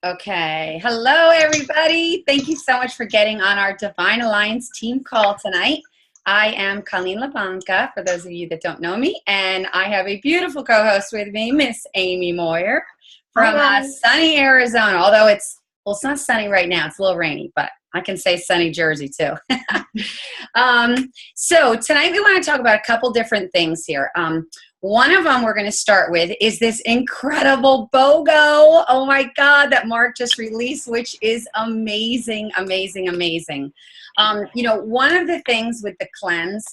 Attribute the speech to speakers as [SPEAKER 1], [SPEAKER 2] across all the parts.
[SPEAKER 1] Okay. Hello, everybody. Thank you so much for getting on our Divine Alliance team call tonight. I am Colleen LaBanca, for those of you that don't know me, and I have a beautiful co-host with me, Miss Amy Moyer
[SPEAKER 2] Hi
[SPEAKER 1] from
[SPEAKER 2] guys.
[SPEAKER 1] sunny Arizona. Although it's not sunny right now. It's a little rainy, but I can say sunny Jersey too. So tonight we want to talk about a couple different things here. One of them we're going to start with is this incredible BOGO. Oh my God, that Mark just released, which is amazing, amazing, amazing. One of the things with the cleanse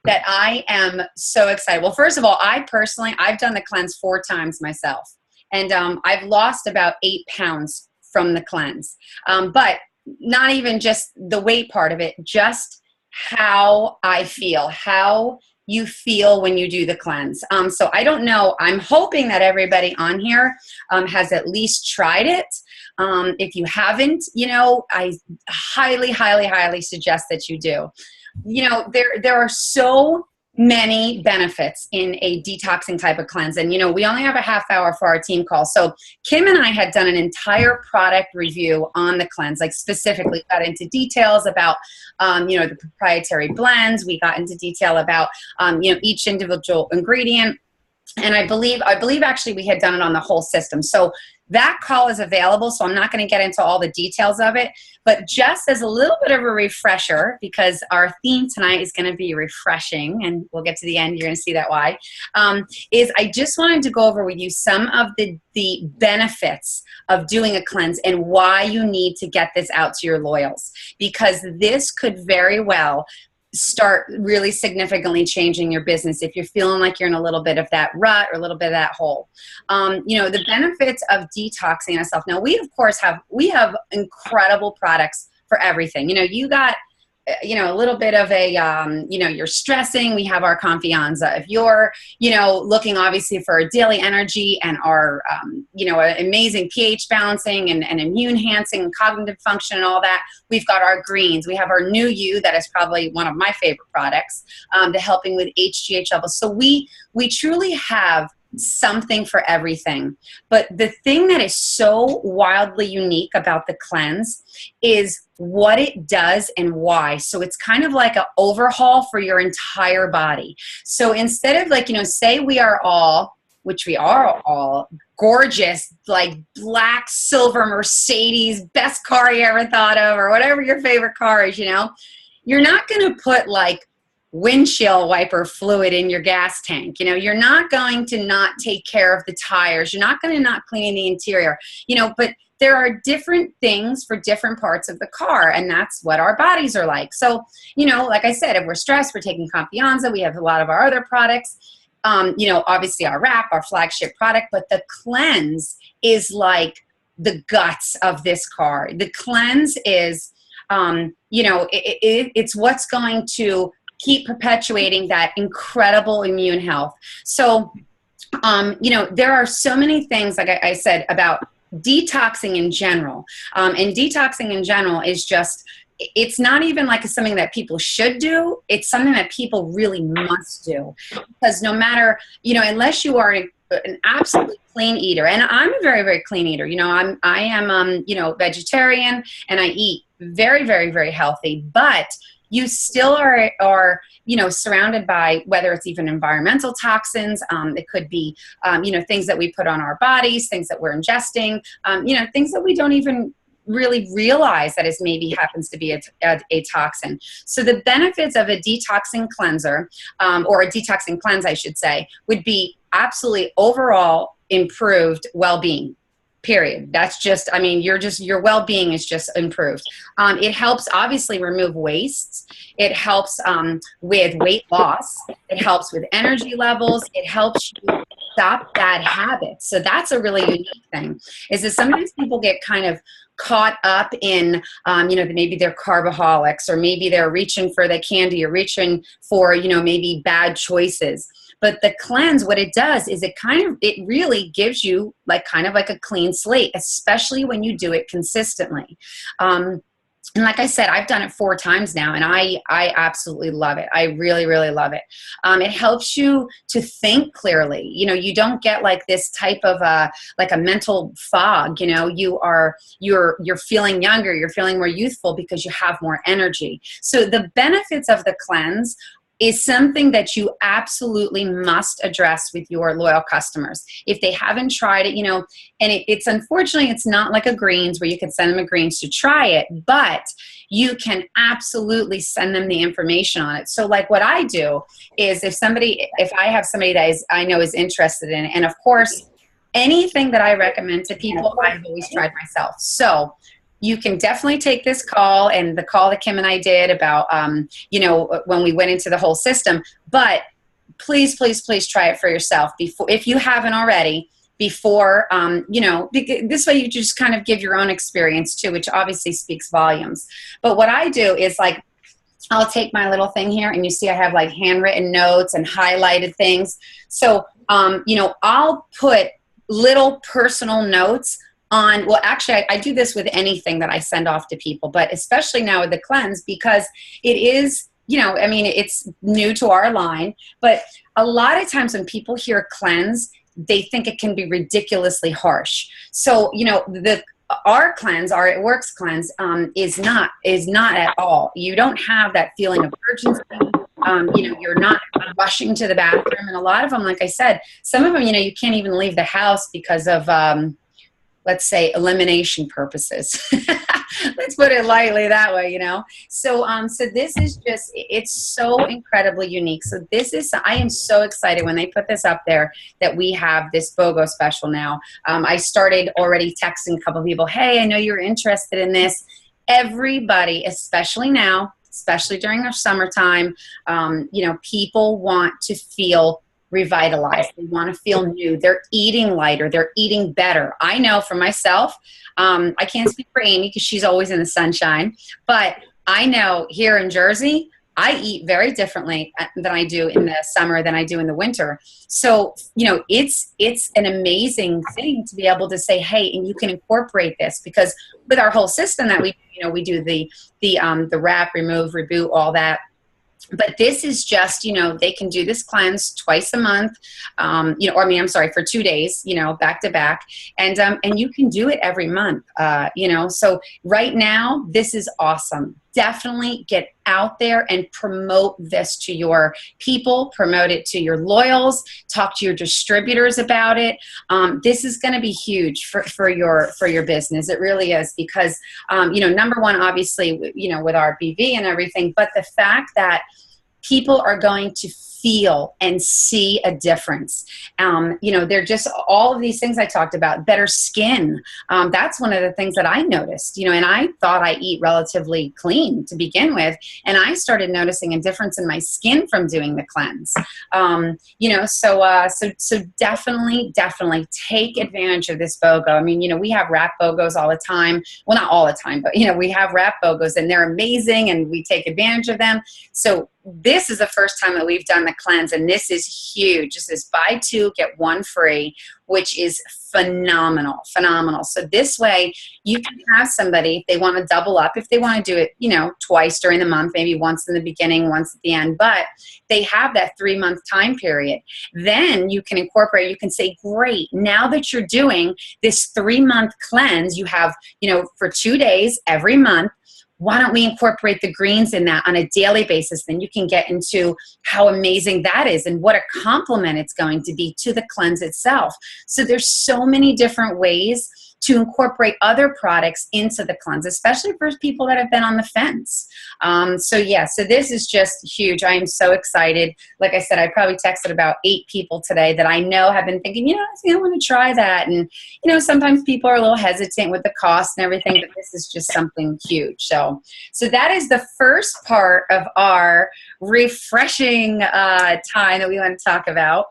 [SPEAKER 1] that I am so excited. Well, first of all, I've done the cleanse 4 times myself, and I've lost about 8 pounds from the cleanse. But not even just the weight part of it, just how I feel, how you feel when you do the cleanse. So I don't know. I'm hoping that everybody on here has at least tried it. If you haven't, I highly, highly, highly suggest that you do. There are so many benefits in a detoxing type of cleanse. And, we only have a half hour for our team call. So Kim and I had done an entire product review on the cleanse, like specifically got into details about, the proprietary blends. We got into detail about, each individual ingredient. And I believe actually we had done it on the whole system. So that call is available. So I'm not going to get into all the details of it, but just as a little bit of a refresher, because our theme tonight is going to be refreshing, and we'll get to the end. You're going to see that why, is I just wanted to go over with you some of the benefits of doing a cleanse and why you need to get this out to your loyals, because this could very well start really significantly changing your business if you're feeling like you're in a little bit of that rut or a little bit of that hole. The benefits of detoxing yourself. Now, we have incredible products for everything. You got a little bit of a, you're stressing, we have our Confianza. If you're, looking obviously for a daily energy and our, amazing pH balancing and immune enhancing and cognitive function and all that, we've got our greens. We have our New You, that is probably one of my favorite products, to helping with HGH levels. So we truly have something for everything. But the thing that is so wildly unique about the cleanse is what it does and why. So it's kind of like an overhaul for your entire body. So instead of say we are all, which we are all, gorgeous, like black, silver Mercedes, best car you ever thought of, or whatever your favorite car is, you're not going to put like windshield wiper fluid in your gas tank. You're not going to not take care of the tires. You're not going to not clean the interior, but there are different things for different parts of the car, and that's what our bodies are like. So, like I said, if we're stressed, we're taking Confianza. We have a lot of our other products, obviously our wrap, our flagship product, but the cleanse is like the guts of this car. The cleanse is, it's what's going to keep perpetuating that incredible immune health. So, there are so many things, like I said, about detoxing in general. And detoxing in general is just, it's not even like something that people should do. It's something that people really must do. Because no matter, unless you are an absolute clean eater, and I'm a very, very clean eater. I am, vegetarian, and I eat very, very, very healthy, but you still are surrounded by, whether it's even environmental toxins, it could be, things that we put on our bodies, things that we're ingesting, things that we don't even really realize that is maybe happens to be a toxin. So the benefits of a detoxing cleanser, or a detoxing cleanse, I should say, would be absolutely overall improved well-being. Period. That's just, your well-being is just improved. It helps obviously remove wastes. It helps with weight loss. It helps with energy levels. It helps you stop bad habits. So that's a really unique thing, is that sometimes people get kind of caught up in, maybe they're carboholics, or maybe they're reaching for the candy, or reaching for, maybe bad choices. But the cleanse, what it does is it really gives you like kind of like a clean slate, especially when you do it consistently. And like I said, I've done it 4 times now, and I absolutely love it. I really, really love it. It helps you to think clearly. You know, you don't get like this type of like a mental fog. You know, you're feeling younger, you're feeling more youthful because you have more energy. So the benefits of the cleanse is something that you absolutely must address with your loyal customers. If they haven't tried it, you know, and it's unfortunately, it's not like a greens where you can send them a greens to try it, but you can absolutely send them the information on it. So like what I do is if I have somebody that I know is interested in it, and of course, anything that I recommend to people, I've always tried myself. So you can definitely take this call and the call that Kim and I did about, you know, when we went into the whole system, but please, please, please try it for yourself before, if you haven't already, before, you know, this way you just kind of give your own experience too, which obviously speaks volumes. But what I do is like, I'll take my little thing here and you see I have like handwritten notes and highlighted things. So, you know, I'll put little personal notes on, well, actually, I do this with anything that I send off to people, but especially now with the cleanse, because it is, you know, I mean, it's new to our line, but a lot of times when people hear cleanse, they think it can be ridiculously harsh. So, you know, our cleanse, our It Works cleanse, is not at all. You don't have that feeling of urgency. You know, you're not rushing to the bathroom. And a lot of them, like I said, some of them, you know, you can't even leave the house because of, let's say, elimination purposes. Let's put it lightly that way, you know. So so this is just, it's so incredibly unique. So I am so excited when they put this up there that we have this BOGO special now. I started already texting a couple of people, hey, I know you're interested in this. Everybody, especially now, especially during our summertime, you know, people want to feel revitalized. They want to feel new. They're eating lighter. They're eating better. I know for myself, I can't speak for Amy because she's always in the sunshine, but I know here in Jersey, I eat very differently than I do in the summer than I do in the winter. So, you know, it's an amazing thing to be able to say, hey, and you can incorporate this, because with our whole system that we, you know, we do the wrap, remove, reboot, all that. But this is just, you know, they can do this cleanse twice a month, you know, or I mean, I'm sorry, for 2 days, you know, back to back. And you can do it every month, you know. So right now, this is awesome. Definitely get out there and promote this to your people, promote it to your loyals, talk to your distributors about it. This is going to be huge for your business. It really is, because, you know, number one, obviously, you know, with our BV and everything, but the fact that people are going to feel and see a difference. You know, they're just all of these things I talked about, better skin. That's one of the things that I noticed, you know, and I thought I eat relatively clean to begin with. And I started noticing a difference in my skin from doing the cleanse. You know, so definitely take advantage of this BOGO. I mean, you know, we have wrap BOGOs all the time. Well, not all the time, but, you know, we have wrap BOGOs and they're amazing and we take advantage of them. So this is the first time that we've done the cleanse, and this is huge. This is buy 2, get 1 free, which is phenomenal. So this way you can have somebody, if they want to double up, if they want to do it, you know, twice during the month, maybe once in the beginning, once at the end, but they have that 3-month time period. Then you can incorporate, you can say, great, now that you're doing this 3-month cleanse, you have, you know, for 2 days every month, why don't we incorporate the greens in that on a daily basis? Then you can get into how amazing that is and what a compliment it's going to be to the cleanse itself. So there's so many different ways to incorporate other products into the cleanse, especially for people that have been on the fence. So yeah, so this is just huge. I am so excited. Like I said, I probably texted about 8 people today that I know have been thinking, you know, I think I want to try that. And, you know, sometimes people are a little hesitant with the cost and everything, but this is just something huge. So that is the first part of our refreshing time that we want to talk about.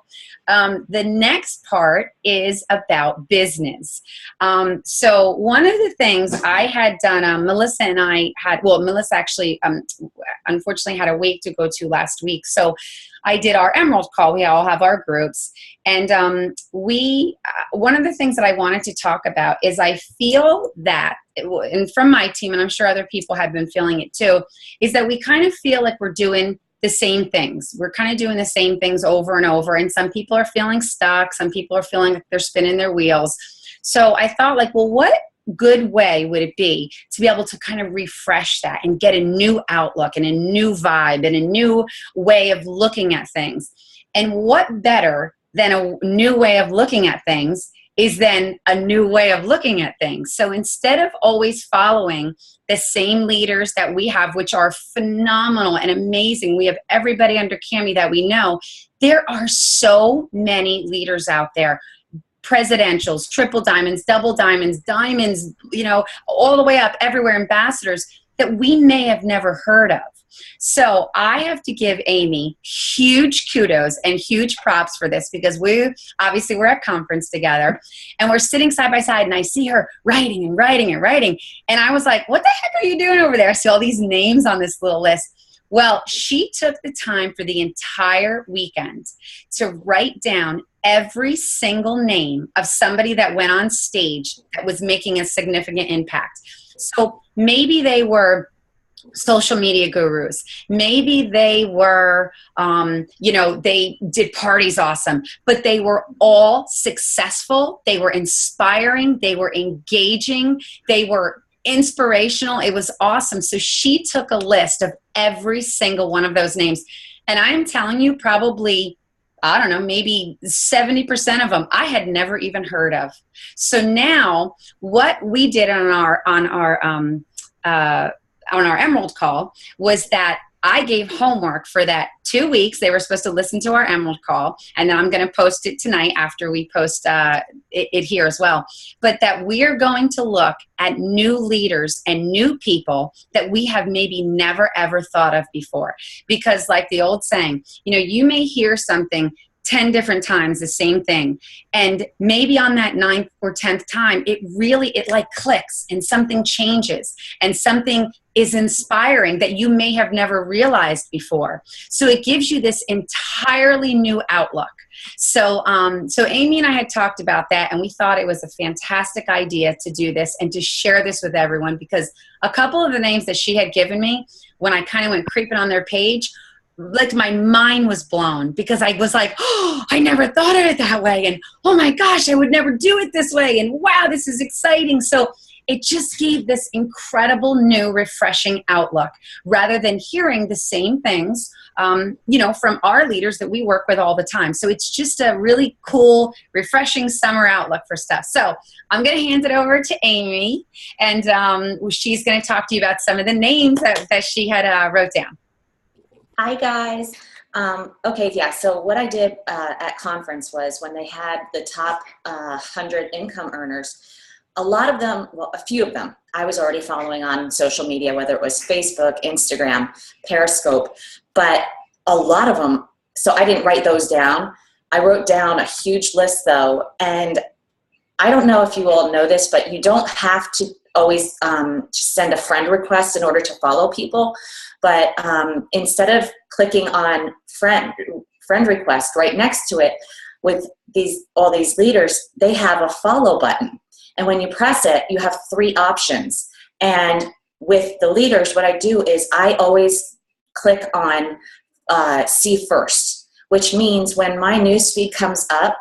[SPEAKER 1] The next part is about business. So one of the things I had done, Melissa and I had, well, Melissa actually, unfortunately had a wake to go to last week. So I did our Emerald call. We all have our groups. And one of the things that I wanted to talk about is I feel that and from my team, and I'm sure other people have been feeling it too, is that we kind of feel like we're doing the same things. We're kind of doing the same things over and over. And some people are feeling stuck. Some people are feeling like they're spinning their wheels. So I thought, like, well, what good way would it be to be able to kind of refresh that and get a new outlook and a new vibe and a new way of looking at things? And what better than a new way of looking at things is then a new way of looking at things. So instead of always following the same leaders that we have, which are phenomenal and amazing, we have everybody under Cami that we know, there are so many leaders out there, presidentials, triple diamonds, double diamonds, diamonds, you know, all the way up everywhere, ambassadors that we may have never heard of. So I have to give Amy huge kudos and huge props for this, because we're at conference together and we're sitting side by side, and I see her writing and writing and writing. And I was like, what the heck are you doing over there? I see all these names on this little list. Well, she took the time for the entire weekend to write down every single name of somebody that went on stage that was making a significant impact. So maybe they were social media gurus. Maybe they were, they did parties awesome, but they were all successful. They were inspiring. They were engaging. They were inspirational. It was awesome. So she took a list of every single one of those names. And I am telling you, probably, I don't know, maybe 70% of them I had never even heard of. So now what we did on our Emerald call was that I gave homework for that 2 weeks. They were supposed to listen to our Emerald call, and then I'm going to post it tonight after we post it here as well. But that we are going to look at new leaders and new people that we have maybe never, ever thought of before. Because like the old saying, you may hear something 10 different times, the same thing. And maybe on that 9th or 10th time, it like clicks and something changes and something is inspiring that you may have never realized before. So it gives you this entirely new outlook. So Amy and I had talked about that, and we thought it was a fantastic idea to do this and to share this with everyone, because a couple of the names that she had given me, when I kind of went creeping on their page, like my mind was blown, because I was like, oh, I never thought of it that way. And oh my gosh, I would never do it this way. And wow, this is exciting. So it just gave this incredible new refreshing outlook, rather than hearing the same things, from our leaders that we work with all the time. So it's just a really cool, refreshing summer outlook for stuff. So I'm going to hand it over to Amy, and she's going to talk to you about some of the names that she had wrote down.
[SPEAKER 2] Hi guys. So what I did at conference was, when they had the top 100 income earners, a lot of them, a few of them, I was already following on social media, whether it was Facebook, Instagram, Periscope, but a lot of them, so I didn't write those down. I wrote down a huge list though, and I don't know if you all know this, but you don't have to always just send a friend request in order to follow people. But instead of clicking on friend request, right next to it with all these leaders, they have a follow button. And when you press it, you have 3 options. And with the leaders, what I do is I always click on see first, which means when my newsfeed comes up,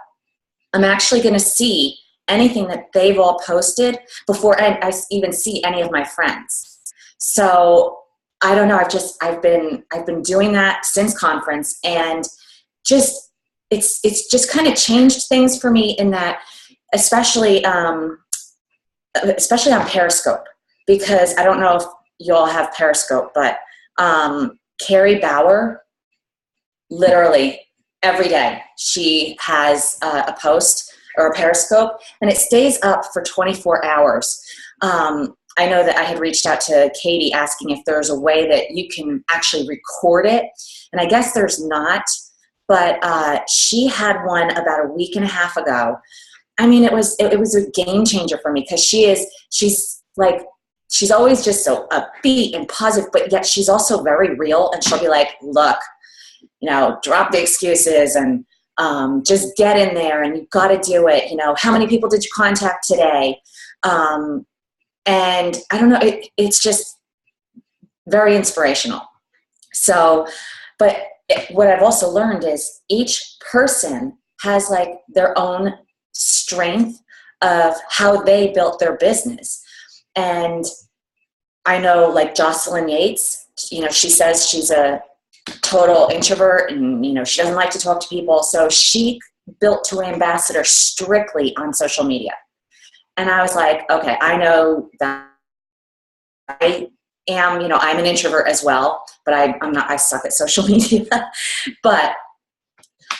[SPEAKER 2] I'm actually going to see anything that they've all posted before I even see any of my friends. So I don't know. I've been doing that since conference, and it's just kind of changed things for me in that, especially on Periscope, because I don't know if you all have Periscope, but Carrie Bauer, literally every day she has a post or a Periscope, and it stays up for 24 hours. I know that I had reached out to Katie asking if there's a way that you can actually record it, and I guess there's not, but she had one about a week and a half ago. I mean, it was a game changer for me, because she's always just so upbeat and positive, but yet she's also very real, and she'll be like, look, drop the excuses and just get in there, and you've got to do it. How many people did you contact today? And I don't know, it's just very inspirational. So, but what I've also learned is each person has like their own strength of how they built their business. And I know like Jocelyn Yates, you know, she says she's a total introvert and, you know, she doesn't like to talk to people. So she built To Ambassador strictly on social media. And I was like, okay, I know that I am, you know, I'm an introvert as well, but I'm not, I suck at social media. But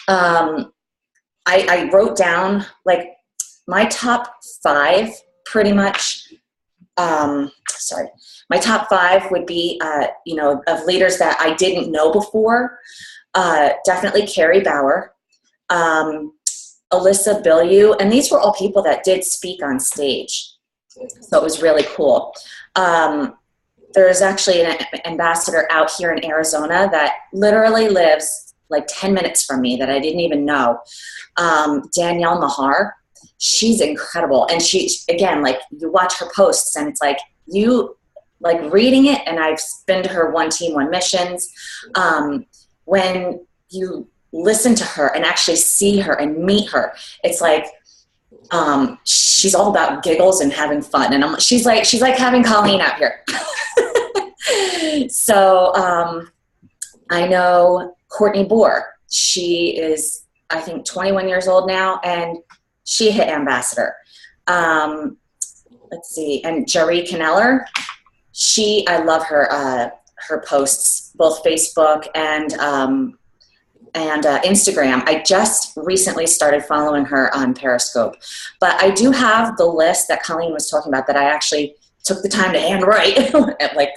[SPEAKER 2] I wrote down like my top 5 pretty much, my top 5 would be, you know, of leaders that I didn't know before. Definitely Carrie Bauer, Alyssa Bilyeu, and these were all people that did speak on stage. So it was really cool. There's actually an ambassador out here in Arizona that literally lives like 10 minutes from me that I didn't even know. Danielle Mahar, she's incredible. And she, again, like you watch her posts and it's like you like reading it, and I've been to her One Team, One Missions. When you listen to her and actually see her and meet her, it's like she's all about giggles and having fun. And she's like having Colleen out here. So I know Courtney Bohr. She is, I think, 21 years old now, and she hit ambassador. Let's see, and Jerry Caneller. I love her her posts, both Facebook and Instagram. I just recently started following her on Periscope, but I do have the list that Colleen was talking about that I actually took the time to handwrite, like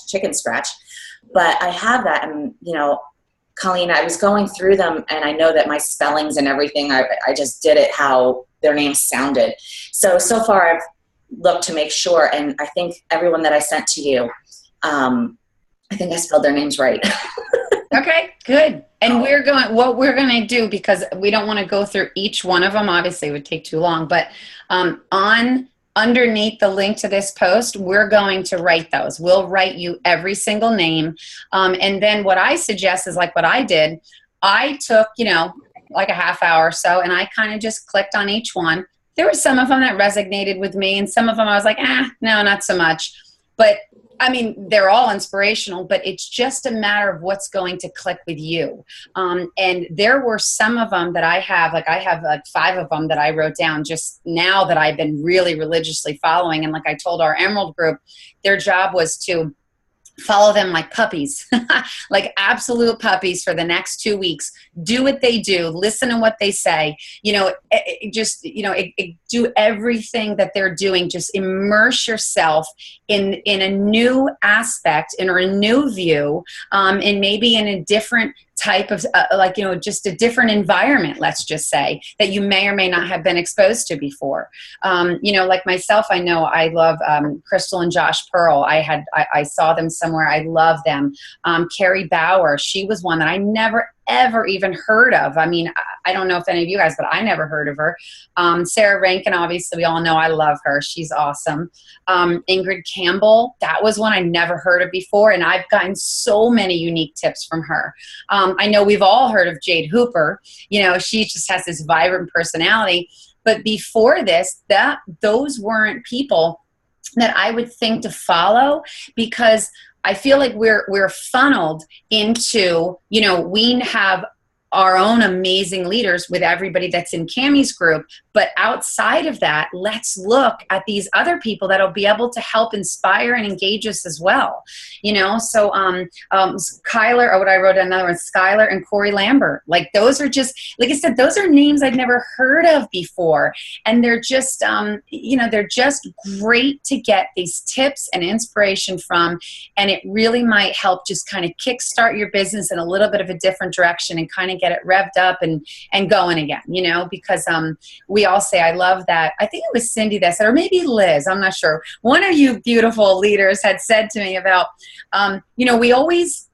[SPEAKER 2] chicken scratch. But I have that, and you know, Colleen, I was going through them, and I know that my spellings and everything, I just did it how their names sounded. So far I've looked to make sure, and I think everyone that I sent to you, I think I spelled their names right.
[SPEAKER 1] Okay, good. And what we're going to do, because we don't want to go through each one of them, obviously it would take too long, but underneath the link to this post, we're going to write those. We'll write you every single name. And then what I suggest is like what I did. I took, you know, like a half hour or so, and I kind of just clicked on each one. There were some of them that resonated with me, and some of them I was like, no, not so much. But I mean, they're all inspirational, but it's just a matter of what's going to click with you. And there were some of them that I have like 5 of them that I wrote down just now that I've been really religiously following. And like I told our Emerald group, their job was to follow them like puppies, like absolute puppies for the next 2 weeks. Do what they do, listen to what they say, you know, do everything that they're doing. Just immerse yourself in a new aspect or a new view, and maybe in a different type of just a different environment, let's just say, that you may or may not have been exposed to before. Like myself, I know I love Crystal and Josh Pearl. I saw them somewhere. I love them. Carrie Bauer, she was one that I never ever even heard of. I mean, I don't know if any of you guys, but I never heard of her. Sarah Rankin, obviously we all know I love her. She's awesome. Ingrid Campbell, that was one I never heard of before, and I've gotten so many unique tips from her. I know we've all heard of Jade Hooper. You know, she just has this vibrant personality. But before this, those weren't people that I would think to follow, because I feel like we're funneled into, you know, we have our own amazing leaders with everybody that's in Cammie's group. But outside of that, let's look at these other people that'll be able to help inspire and engage us as well. You know, so Kyler, or what I wrote another one, Skylar and Corey Lambert. Like those are just, like I said, those are names I'd never heard of before. And they're just, they're just great to get these tips and inspiration from. And it really might help just kind of kickstart your business in a little bit of a different direction and kind of get it revved up and going again, you know, because we all say, I love that. I think it was Cindy that said, or maybe Liz, I'm not sure. One of you beautiful leaders had said to me about, we always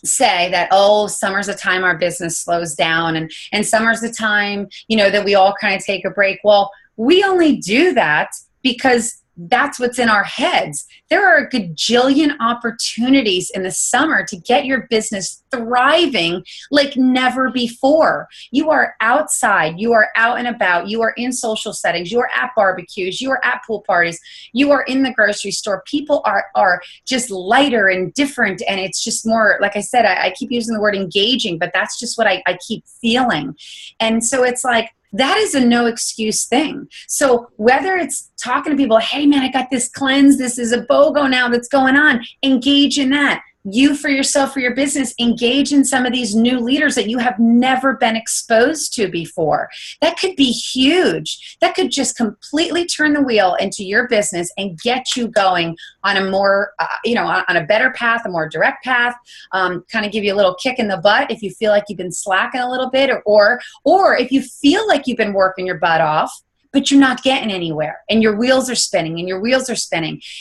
[SPEAKER 1] say that, oh, summer's the time our business slows down, and summer's the time, you know, that we all kind of take a break. Well, we only do that because that's what's in our heads. There are a gajillion opportunities in the summer to get your business thriving like never before. You are outside, you are out and about, you are in social settings, you are at barbecues, you are at pool parties, you are in the grocery store. People are just lighter and different, and it's just more, like I said, I keep using the word engaging, but that's just what I keep feeling. And so it's like, that is a no excuse thing. So whether it's talking to people, hey man, I got this cleanse, this is a BOGO now that's going on, engage in that. You for yourself, for your business, engage in some of these new leaders that you have never been exposed to before. That could be huge. That could just completely turn the wheel into your business and get you going on a more, on a better path, a more direct path, kind of give you a little kick in the butt if you feel like you've been slacking a little bit, or if you feel like you've been working your butt off, but you're not getting anywhere, and your wheels are spinning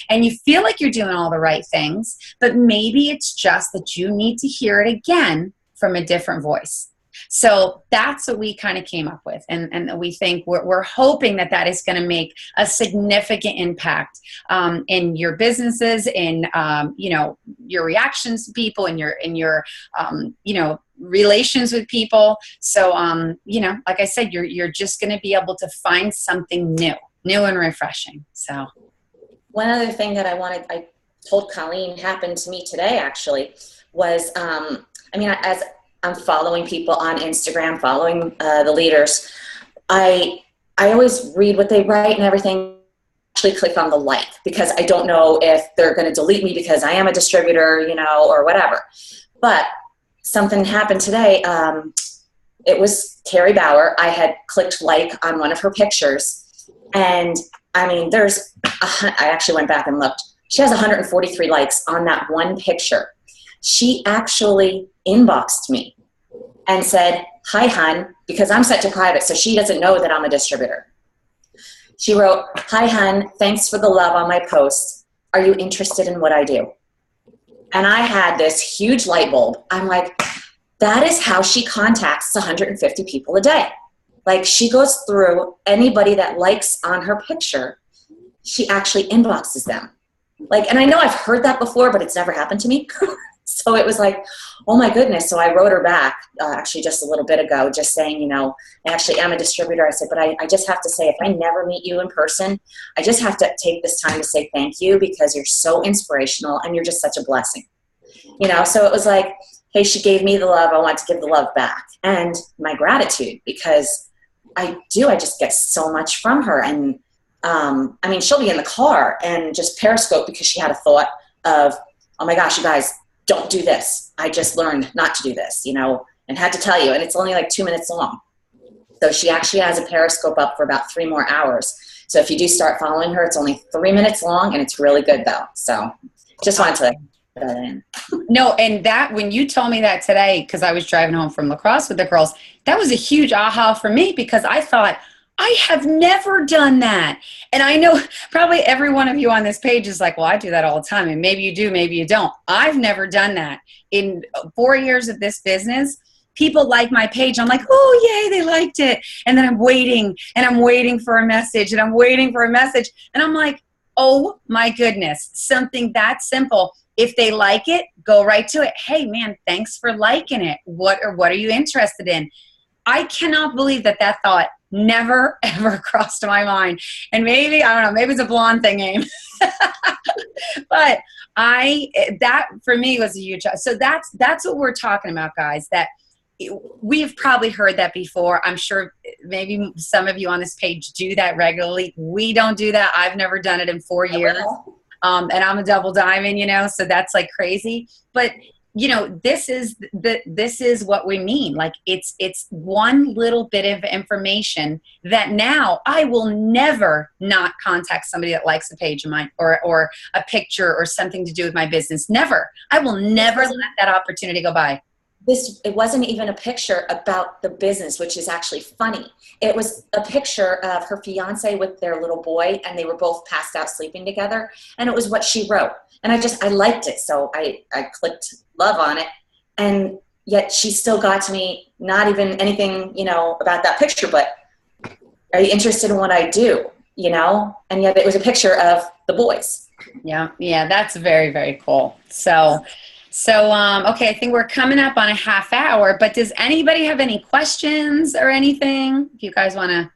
[SPEAKER 1] and you feel like you're doing all the right things, but maybe it's just that you need to hear it again from a different voice. So that's what we kind of came up with. And we think we're hoping that is going to make a significant impact in your businesses, in, your reactions to people, in your relations with people. So, like I said, you're just going to be able to find something new and refreshing. So
[SPEAKER 2] one other thing that I told Colleen happened to me today, actually, was, as I'm following people on Instagram, following the leaders, I always read what they write and everything. Actually click on the like, because I don't know if they're going to delete me because I am a distributor, or whatever. But something happened today. It was Terry Bauer. I had clicked like on one of her pictures, and I actually went back and looked. She has 143 likes on that one picture. She actually inboxed me and said, "Hi, hun," because I'm set to private, so she doesn't know that I'm a distributor. She wrote, "Hi, hun, thanks for the love on my post. Are you interested in what I do?" And I had this huge light bulb. I'm like, that is how she contacts 150 people a day. Like, she goes through anybody that likes on her picture. She actually inboxes them. And I know I've heard that before, but it's never happened to me. So it was like, oh my goodness. So I wrote her back actually just a little bit ago, just saying, I actually am a distributor. I said, but I just have to say, if I never meet you in person, I just have to take this time to say thank you, because you're so inspirational and you're just such a blessing. So it was like, hey, she gave me the love. I want to give the love back, and my gratitude, because I just get so much from her. And she'll be in the car and just Periscope because she had a thought of, oh my gosh, you guys, don't do this. I just learned not to do this, and had to tell you. And it's only like 2 minutes long. So she actually has a Periscope up for about 3 more hours. So if you do start following her, it's only 3 minutes long, and it's really good though. So just wanted to put that in.
[SPEAKER 1] No, and that, when you told me that today, because I was driving home from lacrosse with the girls, that was a huge aha for me, because I thought, I have never done that. And I know probably every one of you on this page is like, well, I do that all the time. And maybe you do, maybe you don't. I've never done that. In 4 years of this business, people like my page. I'm like, oh, yay, they liked it. And then I'm waiting for a message, and I'm waiting for a message. And I'm like, oh my goodness, something that simple. If they like it, go right to it. Hey man, thanks for liking it. What are you interested in? I cannot believe that thought never ever crossed my mind. And maybe, I don't know, maybe it's a blonde thing, Aim. But that for me was a huge, so that's what we're talking about, guys, that we've probably heard that before. I'm sure maybe some of you on this page do that regularly. We don't do that. I've never done it in 4 years. And I'm a double diamond, so that's like crazy. But this is what we mean. Like, it's one little bit of information that now I will never not contact somebody that likes a page of mine or a picture or something to do with my business. Never. I will never let that opportunity go by.
[SPEAKER 2] It wasn't even a picture about the business, which is actually funny. It was a picture of her fiance with their little boy, and they were both passed out sleeping together. And it was what she wrote. And I liked it. So I clicked love on it. And yet she still got to me, not even anything, about that picture, but are you interested in what I do? and yet it was a picture of the boys.
[SPEAKER 1] Yeah, that's very, very cool. So, okay, I think we're coming up on a half hour, but does anybody have any questions or anything? If you guys want to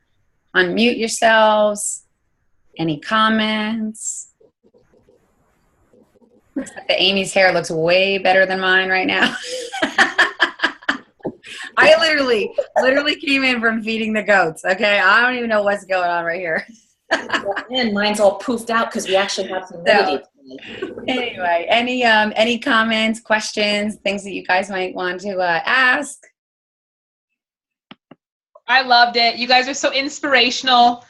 [SPEAKER 1] unmute yourselves, any comments? Amy's hair looks way better than mine right now. I literally came in from feeding the goats. Okay, I don't even know what's going on right here.
[SPEAKER 2] And mine's all poofed out because we actually have some humidity.
[SPEAKER 1] Anyway, any comments, questions, things that you guys might want to ask?
[SPEAKER 3] I loved it. You guys are so inspirational.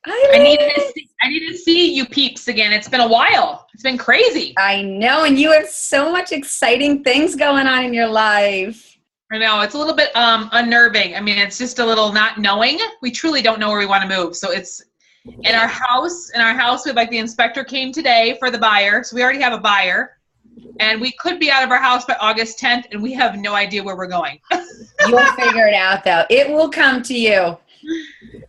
[SPEAKER 3] I needed to see you peeps again. It's been a while. It's been crazy.
[SPEAKER 1] I know, and you have so much exciting things going on in your life.
[SPEAKER 3] I know. It's a little bit unnerving. I mean, it's just a little not knowing. We truly don't know where we want to move. So it's in our house. We have the inspector came today for the buyer. So we already have a buyer. And we could be out of our house by August 10th, and we have no idea where we're going.
[SPEAKER 1] You'll figure it out, though. It will come to you.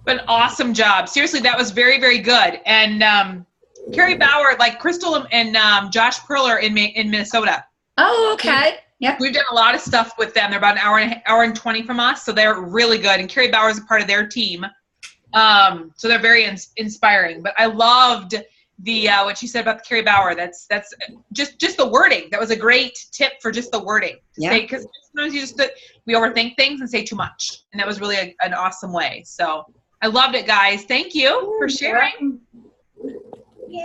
[SPEAKER 3] But awesome job. Seriously, that was very, very good. And Carrie Bauer, like Crystal and Josh Perler in Minnesota.
[SPEAKER 1] Oh, okay. Yep.
[SPEAKER 3] We've done a lot of stuff with them. They're about an hour and 20 from us, so they're really good. And Carrie Bauer is a part of their team. So they're very inspiring. But I loved the what she said about the Carrie Bauer. That's just the wording. That was a great tip for just the wording.
[SPEAKER 1] Yeah.
[SPEAKER 3] Because sometimes we overthink things and say too much, and that was really an awesome way. So I loved it, guys. Thank you for sharing.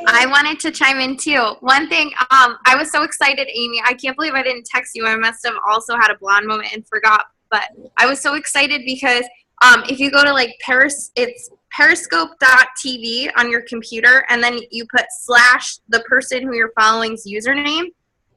[SPEAKER 4] I wanted to chime in too. One thing, I was so excited, Amy. I can't believe I didn't text you. I must have also had a blonde moment and forgot. But I was so excited because if you go to it's periscope.tv on your computer, and then you put / the person who you're following's username,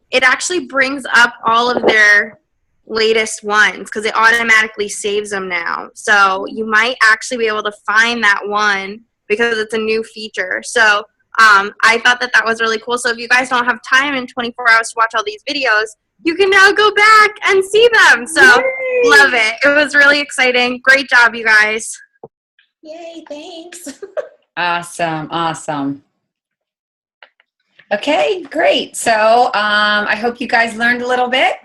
[SPEAKER 4] it actually brings up all of their latest ones because it automatically saves them now. So you might actually be able to find that one because it's a new feature. So I thought that was really cool. So if you guys don't have time in 24 hours to watch all these videos, you can now go back and see them. So
[SPEAKER 1] Yay!
[SPEAKER 4] Love it. It was really exciting. Great job, you guys.
[SPEAKER 2] Yay, thanks.
[SPEAKER 1] Awesome. Okay, great. So I hope you guys learned a little bit.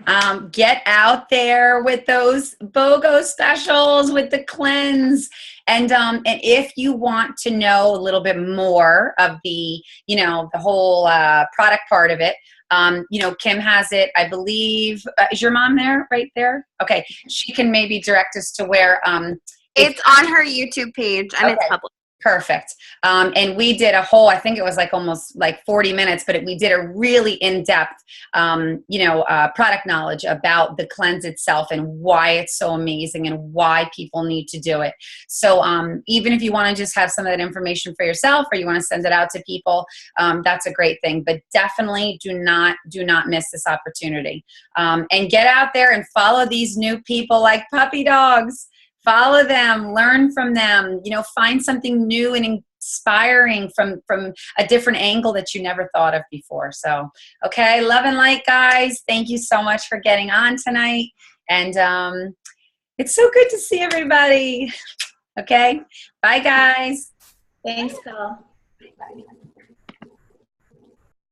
[SPEAKER 1] Get out there with those BOGO specials, with the cleanse. And if you want to know a little bit more of the whole product part of it, Kim has it, I believe. Is your mom there, right there? Okay. She can maybe direct us to where.
[SPEAKER 4] It's on her YouTube page, and it's public.
[SPEAKER 1] Perfect. And we did a whole, I think it was almost 40 minutes, but we did a really in-depth, product knowledge about the cleanse itself and why it's so amazing and why people need to do it. So even if you want to just have some of that information for yourself, or you want to send it out to people, that's a great thing. But definitely do not miss this opportunity. And get out there and follow these new people like Puppy Dogs. Follow them, learn from them, find something new and inspiring from a different angle that you never thought of before. So, okay, love and light, guys. Thank you so much for getting on tonight. And it's so good to see everybody. Okay, bye, guys.
[SPEAKER 2] Thanks, Carl.
[SPEAKER 1] Bye.